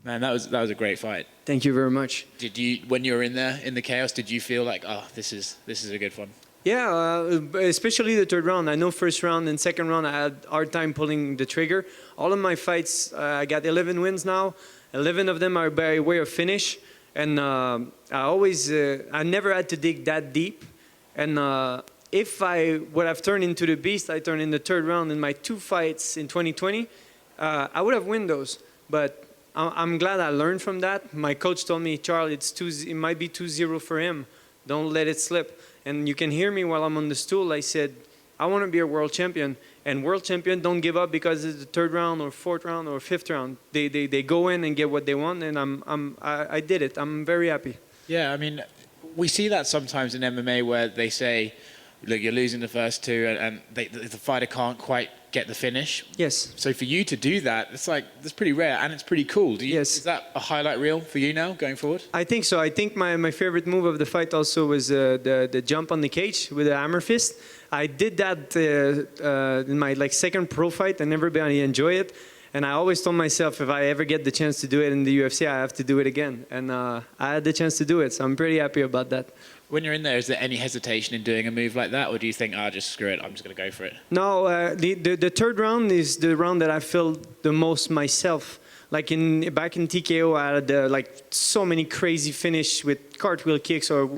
Man, that was a great fight. Thank you very much. Did you, when you were in there in the chaos, did you feel like, oh, this is a good one? Yeah, especially the third round. I know first round and second round I had a hard time pulling the trigger. All of my fights, I got 11 wins now. 11 of them are by way of finish. And I never had to dig that deep. And if I would have turned into the beast I turned in the third round in my 2 fights in 2020, I would have won those. But I'm glad I learned from that. My coach told me, Charles, it might be 2-0 for him. Don't let it slip. And you can hear me while I'm on the stool. I said, I want to be a world champion. And world champion don't give up because it's the third round or fourth round or fifth round. They go in and get what they want, and I did it. I'm very happy. Yeah, I mean, we see that sometimes in MMA where they say, look, you're losing the first 2, and the fighter can't quite get the finish. Yes. So for you to do that, that's pretty rare, and it's pretty cool. Yes. Is that a highlight reel for you now, going forward? I think so. I think my favorite move of the fight also was the jump on the cage with the hammer fist. I did that in my second pro fight, and everybody enjoyed it. And I always told myself, if I ever get the chance to do it in the UFC, I have to do it again. And I had the chance to do it, so I'm pretty happy about that. When you're in there, is there any hesitation in doing a move like that, or do you think, just screw it, I'm just going to go for it? No, the third round is the round that I feel the most myself. Back in TKO, I had so many crazy finish with cartwheel kicks or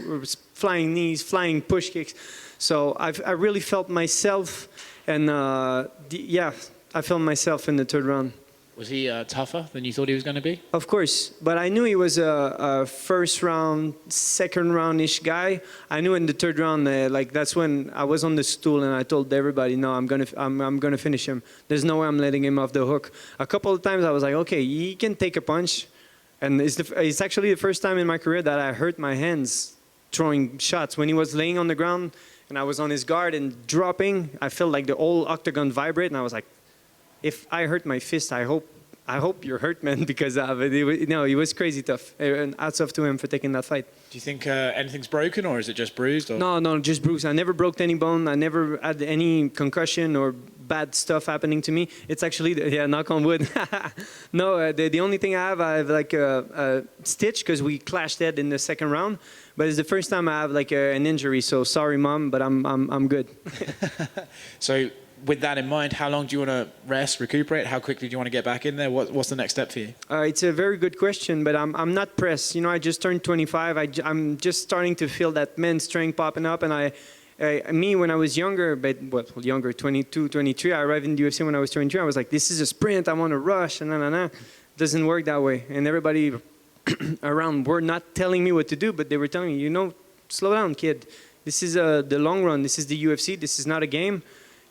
flying knees, flying push kicks. So I really felt myself, and I felt myself in the third round. Was he tougher than you thought he was going to be? Of course, but I knew he was a first round, second round-ish guy. I knew in the third round, that's when I was on the stool and I told everybody, no, I'm gonna finish him. There's no way I'm letting him off the hook. A couple of times I was like, okay, he can take a punch, and it's actually the first time in my career that I hurt my hands throwing shots. When he was laying on the ground and I was on his guard and dropping, I felt like the whole octagon vibrate, and I was like, if I hurt my fist, I hope you're hurt, man, because he was crazy tough. And hats off to him for taking that fight. Do you think anything's broken, or is it just bruised? Or? No, just bruised. I never broke any bone. I never had any concussion or bad stuff happening to me. It's actually, knock on wood. No, the only thing I have a stitch because we clashed head in the second round. But it's the first time I have an injury. So sorry, Mom, but I'm good. So, with that in mind, how long do you want to rest, recuperate? How quickly do you want to get back in there? What's the next step for you? It's a very good question, but I'm not pressed. I just turned 25. I'm just starting to feel that men's strength popping up. And when I was younger, 22, 23, I arrived in the UFC when I was 23. I was like, this is a sprint. I want to rush. And It doesn't work that way. And everybody around were not telling me what to do, but they were telling me, slow down, kid. This is the long run. This is the UFC. This is not a game.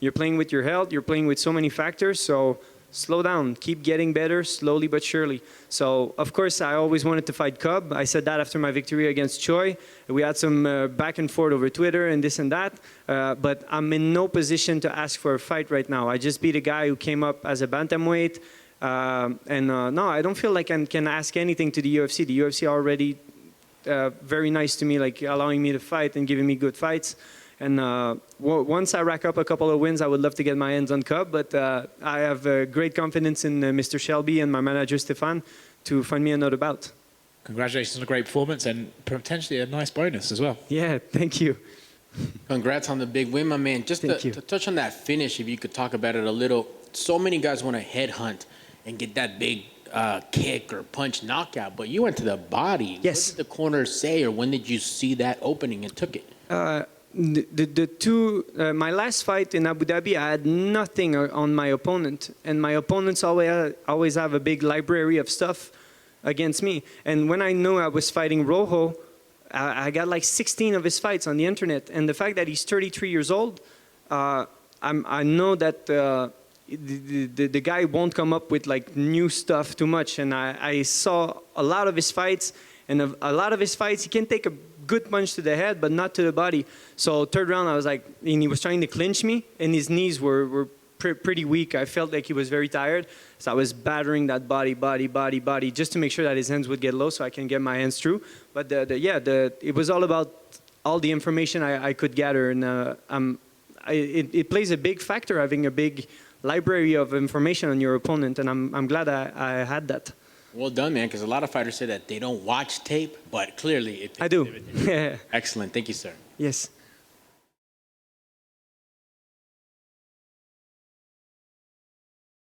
You're playing with your health. You're playing with so many factors. So slow down. Keep getting better, slowly but surely. So, of course, I always wanted to fight Cub. I said that after my victory against Choi. We had some back and forth over Twitter and this and that. But I'm in no position to ask for a fight right now. I just beat a guy who came up as a bantamweight. No, I don't feel like I can ask anything to the UFC. The UFC are already very nice to me, allowing me to fight and giving me good fights. And once I rack up a couple of wins, I would love to get my hands on Cub. But I have great confidence in Mr. Shelby and my manager, Stefan, to find me another bout. Congratulations on a great performance and potentially a nice bonus as well. Yeah, thank you. Congrats on the big win, my man. Just to touch on that finish, if you could talk about it a little. So many guys want to headhunt and get that big kick or punch knockout, but you went to the body. Yes. What did the corner say, or when did you see that opening and took it? My last fight in Abu Dhabi, I had nothing on my opponent, and my opponents always have a big library of stuff against me. And when I knew I was fighting Rojo, I got 16 of his fights on the internet, and the fact that he's 33 years old, I know that the guy won't come up with new stuff too much. And I saw a lot of his fights, and a lot of his fights, he can take a good punch to the head, but not to the body. So third round, I was and he was trying to clinch me, and his knees were pretty weak. I felt like he was very tired. So I was battering that body, just to make sure that his hands would get low so I can get my hands through. But it was all about all the information I could gather. And it plays a big factor, having a big library of information on your opponent. And I'm glad I had that. Well done, man, because a lot of fighters say that they don't watch tape, but clearly I do. Excellent. Thank you, sir. Yes.